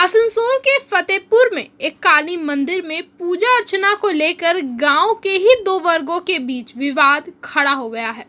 आसनसोल के फतेहपुर में एक काली मंदिर में पूजा अर्चना को लेकर गांव के ही दो वर्गों के बीच विवाद खड़ा हो गया है।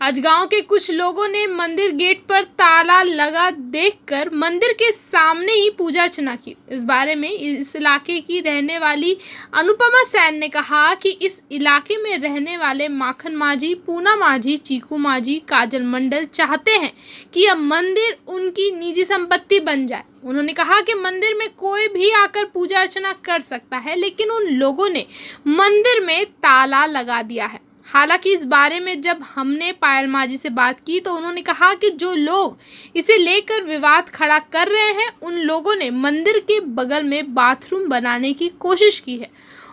आज गांव के कुछ लोगों ने मंदिर गेट पर ताला लगा देखकर मंदिर के सामने ही पूजा अर्चना की। इस बारे में इस इलाके की रहने वाली अनुपमा सैन ने कहा कि इस इलाके में रहने वाले माखन माझी, पूना माझी, चीकू माझी, काजल मंडल चाहते हैं कि यह मंदिर उनकी निजी संपत्ति बन जाए। उन्होंने कहा कि मंदिर में कोई भी आकर पूजा अर्चना कर सकता है, लेकिन उन लोगों ने मंदिर में ताला लगा दिया है। हालांकि इस बारे में जब हमने पायल माझी से बात की तो उन्होंने कहा कि जो लोग इसे लेकर विवाद खड़ा कर रहे हैं, उन लोगों ने मंदिर के बगल में बाथरूम बनाने की कोशिश की है।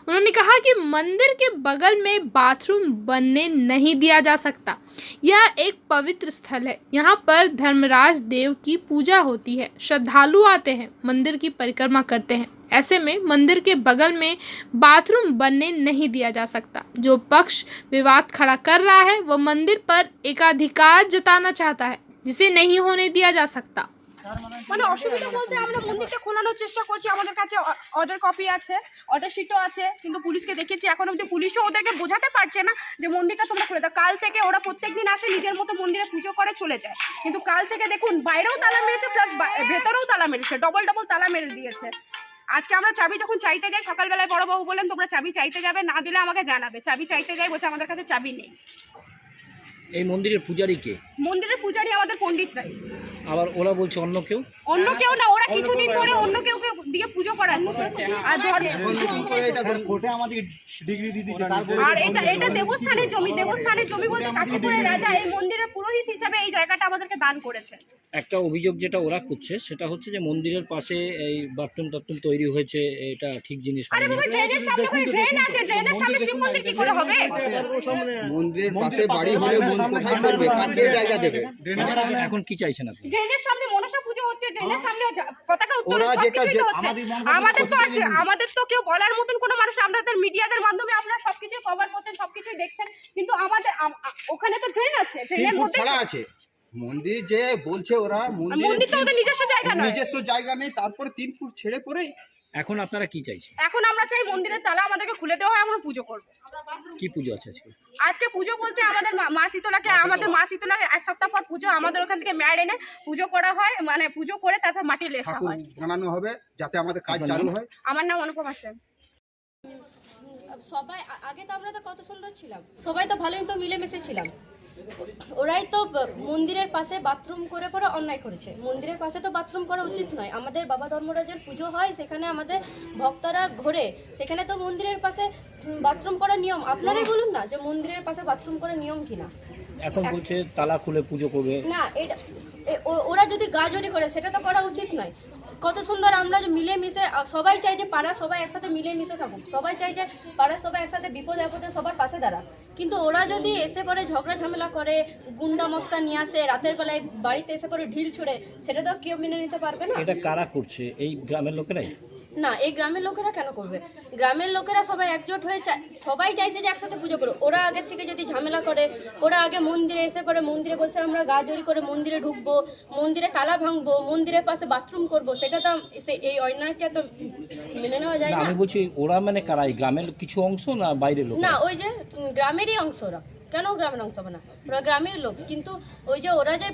उन्होंने कहा कि मंदिर के बगल में बाथरूम बनने नहीं दिया जा सकता। यह एक पवित्र स्थल है, यहाँ पर धर्मराज देव की पूजा होती है, श्रद्धालु आते हैं, मंदिर की परिक्रमा करते हैं। ऐसे में मंदिर के बगल में बाथरूम बनने नहीं दिया जा सकता। जो पक्ष विवाद खड़ा कर रहा है वह मंदिर पर एकाधिकार जताना चाहता है, जिसे नहीं होने दिया जा सकता। মানে অসুবিধা বলতে আমরা মন্দিরটা খোলানোর চেষ্টা করছি, আমাদের কাছে অর্ডার কপি আছে, অর্ডার শিটও আছে, কিন্তু পুলিশকে দেখেছি এখন অবধি পুলিশও ওদেরকে বোঝাতে পারছে না যে মন্দিরটা তোমরা খুলে দাও। কাল থেকে ওরা প্রত্যেকদিন আসে, নিজের মতো মন্দিরে পুজো করে চলে যায়, কিন্তু কাল থেকে দেখুন বাইরেও তালা মেরেছে প্লাস ভেতরেও তালা মেরেছে, ডবল ডবল তালা মেরে দিয়েছে। আজকে আমরা চাবি যখন চাইতে যাই, সকালবেলায় বড়বাবু বলেন তোমরা চাবি চাইতে যাবে, না দিলে আমাকে জানাবে। চাবি চাইতে যাই, বলছে আমাদের কাছে চাবি নেই। এই মন্দিরের পূজারী কে? মন্দিরের পূজারী আমাদের পণ্ডিতরাই। আবার ওরা বলছে অন্য কেউ না, ওরা কিছুদিন ধরে অন্য কেউ দিয়ে পুজো করাচ্ছে। আর এটা দেবস্থানের জমি, দেবস্থানের জমি বলতে কাশীপুরের রাজা এই মন্দিরের পুরোহিত হিসাবে এই জায়গাটা আমাদেরকে দান করেছে। একটা অভিযোগ যেটা ওরা করছে সেটা হচ্ছে যে মন্দিরের পাশে এই বাথরুম টাথরুম তৈরি হয়েছে, এটা ঠিক জিনিস আরে বাবা, ড্রেনের সামনে করে ড্রেন আছে, ড্রেনের সামনে শিব মন্দির কি করে হবে? মন্দিরের পাশে বাড়ি হলে কোথায় করবে, কাছে জায়গা দেবে। এখন কি চাইছেন আপনি? ড্রেনের সামনে মনসা পুজো হচ্ছে, ড্রেনের সামনে পতাকা উত্তোলন হচ্ছে। আমাদের তো কেউ বলার মতন কোনো মানুষ, আপনাদের মিডিয়াদের মাধ্যমে আপনারা সবকিছু কভার করতেন, সবকিছু দেখছেন, কিন্তু আমাদের ওখানে তো ড্রেন আছে, ড্রেনের মধ্যে ছড়া আছে। মন্দির যে বলছে ওরা মন্দির তো ওদের নিজস্ব জায়গা নয়, নিজস্ব জায়গা নেই, তারপরে 3 ফুট ছেড়ে পড়ে। এখন আপনারা কি চাইছেন? এখন আমরা চাই মন্দিরের তালা আমাদেরকে খুলে দেওয়া হয়, আমরা পুজো করব। কি পুজো আছে আজকে? আজকে পুজো বলতে আমাদের মা শীতলাকে, এক সপ্তাহ পর পুজো, আমাদের ওখান থেকে ম্যাড এনে পুজো করা হয়, মানে পুজো করে তারপর মাটি লেসা হয়, বানানো হবে যাতে আমাদের কাজ চালু হয়। আমার নাম অনুপমা সেন। সবাই আগে তো আমরা তো কত সুন্দর ছিলাম, সবাই তো ভালোই তো মিলেমিশে ছিলাম। ওরাই তো মন্দিরের পাশে বাথরুম করে পরে অন্যায় করেছে। মন্দিরের পাশে তো বাথরুম করা উচিত নয়। আমাদের বাবা ধর্মরাজের পুজো হয়, সেখানে আমাদের ভক্তরা ঘোরে, সেখানে তো মন্দিরের পাশে বাথরুম করার নিয়ম। আপনারাই বলুন না যে মন্দিরের পাশে বাথরুম করার নিয়ম কিনা। এখন বলছে তালা খুলে পুজো করবে না, এটা ওরা যদি গাজরি করে সেটা তো করা উচিত নয়। কত সুন্দর আমরা যে মিলেমিশে, সবাই চাই যে পাড়া সবাই একসাথে মিলেমিশে থাকুক, সবাই চাই যে পাড়ার সবাই একসাথে বিপদে আপদে সবার পাশে দাঁড়াক। কিন্তু ওরা যদি এসে পরে ঝগড়া ঝামেলা করে, গুন্ডা মস্তা নিয়ে আসে, রাতের বেলায় বাড়িতে এসে পরে ঢিল ছুড়ে, সেটা তো কেউ মেনে নিতে পারবে না। এটা কারা করছে? এই গ্রামের লোকেরাই? না, এই গ্রামের লোকেরা কেন করবে? গ্রামের লোকেরা সবাই একজোট হয়ে সবাই চাইছে যে একসাথে পুজো করো। ওরা আগের থেকে যদি ঝামেলা করে, ওরা আগে মন্দিরে এসে পরে মন্দিরে বলছে আমরা গা জড়ি করে মন্দিরে ঢুকবো, মন্দিরে তালা ভাঙবো, মন্দিরের পাশে বাথরুম করবো, সেটা তো এই অন্যায়টা তো মেনে নেওয়া যায় না। আমি বলছি ওরা মানে কারা? এই গ্রামের কিছু অংশ না বাইরের লোক? না, ওই যে গ্রামেরই অংশ। ওরা কেন গ্রামের অংশ হবে না? ওরা গ্রামের লোক, কিন্তু ওই যে ওরা যে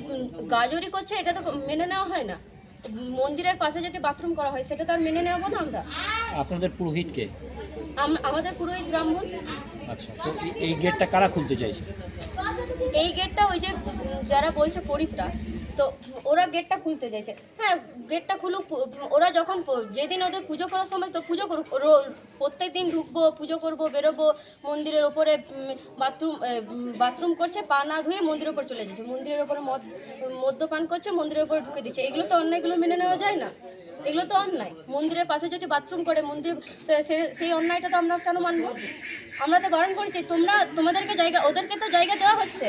গাজরি করছে এটা তো মেনে নেওয়া হয় না। মন্দিরের পাশে যদি বাথরুম করা হয় সেটা তো আর মেনে নেওয়া না আমরা। আপনাদের পুরোহিত কে? আমাদের পুরোহিত ব্রাহ্মণ। আচ্ছা, তো এই গেটটা কারা খুলতে চাইছে? এই গেটটা ওই যে যারা বলছে পরিত্রা, তো ওরা গেটটা খুলতে চাইছে। হ্যাঁ, গেটটা খুলুক। ওরা যখন যেদিন ওদের পুজো করার সময় তো পুজো করুক, প্রত্যেক দিন ঢুকবো, পুজো করবো, বেরোবো, মন্দিরের ওপরে বাথরুম করছে, পা না ধুয়ে মন্দিরের ওপর চলে যাচ্ছে, মন্দিরের ওপরে মদ্যপান করছে, মন্দিরের ওপরে ঢুকে দিচ্ছে। এগুলো তো অন্যায়গুলো মেনে নেওয়া যায় না, এগুলো তো অন্যায়। মন্দিরের পাশে যদি বাথরুম করে মন্দির, সেই অন্যায়টা তো আমরা কেন মানবো? আমরা তো বারণ করছি, তোমাদেরকে জায়গা, ওদেরকে তো জায়গা দেওয়া হচ্ছে,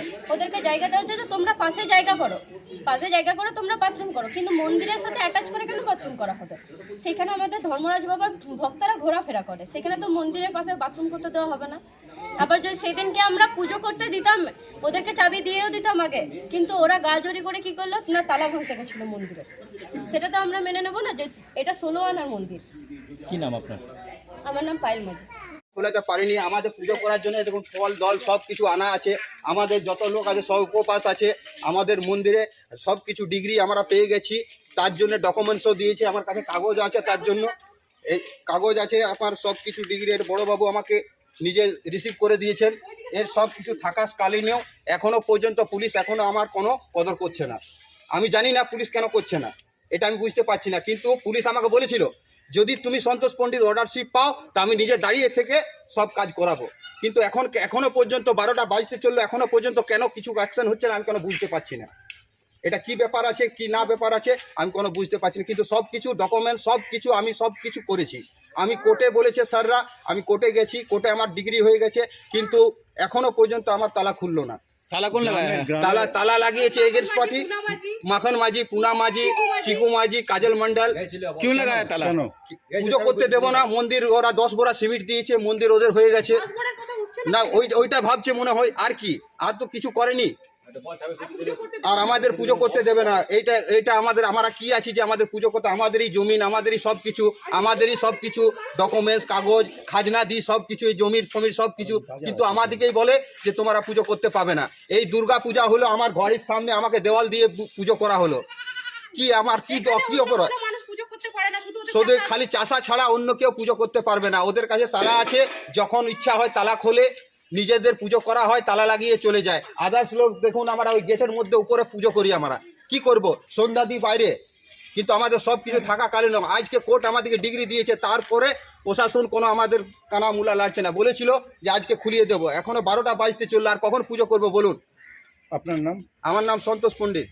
যে তোমরা পাশে জায়গা করো, তোমরা বাথরুম করো, কিন্তু মন্দিরের সাথে অ্যাটাচ করে কেন বাথরুম করা হবে? সেখানে আমাদের ধর্মরাজ বাবার ভক্তরা ঘোরাফেরা করে, সেখানে তো মন্দিরের পাশে বাথরুম করতে দেওয়া হবে না। আবার যদি সেদিনকে আমরা পুজো করতে দিতাম, ওদেরকে চাবি দিয়েও দিতাম আগে, কিন্তু ওরা গা জড়ি করে কি করলো না, তালা ভাঙতে গেছিল মন্দিরে। সেটা তো আমরা মেনে নেব না যে এটা 16 আনার মন্দির। কি নাম আপনার? আমার নাম পায়েল মাঝি। খোলাতে পারিনি। আমাদের পুজো করার জন্য দেখুন ফল দল সব কিছু আনা আছে, আমাদের যত লোক আছে সব উপবাস আছে, আমাদের মন্দিরে সব কিছু ডিগ্রি আমরা পেয়ে গেছি, তার জন্য ডকুমেন্টসও দিয়েছে, আমার কাছে কাগজ আছে, তার জন্য এই কাগজ আছে আমার সব কিছু ডিগ্রি। এর বড়োবাবু আমাকে নিজে রিসিভ করে দিয়েছেন। এর সব কিছু থাকাকালীনেও এখনও পর্যন্ত পুলিশ এখনও আমার কোনো কদর করছে না। আমি জানি না পুলিশ কেন করছে না, এটা আমি বুঝতে পারছি না। কিন্তু পুলিশ আমাকে বলেছিল যদি তুমি সন্তোষ পণ্ডিত অর্ডারশিপ পাও তা আমি নিজে দাঁড়িয়ে থেকে সব কাজ করাবো। কিন্তু এখনো পর্যন্ত 12টা বাজতে চললো, এখনো পর্যন্ত কেন কিছু অ্যাকশন হচ্ছে না আমি কেন বুঝতে পারছি না। এটা কি ব্যাপার আছে কি না ব্যাপার আছে আমি কোনো বুঝতে পারছি না। কিন্তু সব কিছু ডকুমেন্ট আমি সব কিছু করেছি। আমি কোর্টে বলেছে স্যাররা, আমি কোর্টে গেছি, কোর্টে আমার ডিগ্রি হয়ে গেছে, কিন্তু এখনো পর্যন্ত আমার তালা খুললো না। তালা কোন লাগায়? তালা লাগিয়েছে এগেন্স পার্টি, মাখন মাঝি, পুনা মাঝি, চিকু মাঝি, কাজল মন্ডল। क्यों लगाया ताला? পুজো করতে দেবো না, মন্দির ওরা 10 বোরা সিমেন্ট দিয়েছে, মন্দির ওদের হয়ে গেছে না, ওইটা ভাবছে মনে হয়। আর কি, আর তো কিছু করেনি, আর আমাদের পুজো করতে দেবে না। এইটা আমরা কি আছি যে আমাদের পুজো করতে? আমাদেরই জমিন, আমাদেরই সব কিছু ডকুমেন্টস, কাগজ, খাজনা দিই সব কিছু, এই জমির সব কিছু, কিন্তু আমাদেরকেই বলে যে তোমরা পুজো করতে পাবে না। এই দুর্গা পূজা হলো আমার ঘরের সামনে, আমাকে দেওয়াল দিয়ে পুজো করা হলো। কি আমার কি অপরাধ? মানুষ পুজো করতে পারে না, শুধু খালি চাষা ছাড়া অন্য কেউ পুজো করতে পারবে না। ওদের কাছে তালা আছে, যখন ইচ্ছা হয় তালা খোলে, নিজেদের পুজো করা হয়, তালা লাগিয়ে চলে যায়। আদার্স লোক দেখুন আমরা ওই গেটের মধ্যে উপরে পুজো করি। আমরা কি করব? সন্ধ্যা দিই বাইরে, কিন্তু আমাদের সব কিছু থাকাকালীন আজকে কোর্ট আমাদেরকে ডিগ্রি দিয়েছে, তারপরে প্রশাসন কোনো আমাদের কানা মূলা লাগছে না। বলেছিল যে আজকে খুলিয়ে দেবো, এখনো 12টা বাজতে চললো, আর কখন পুজো করবো বলুন? আপনার নাম? আমার নাম সন্তোষ পণ্ডিত।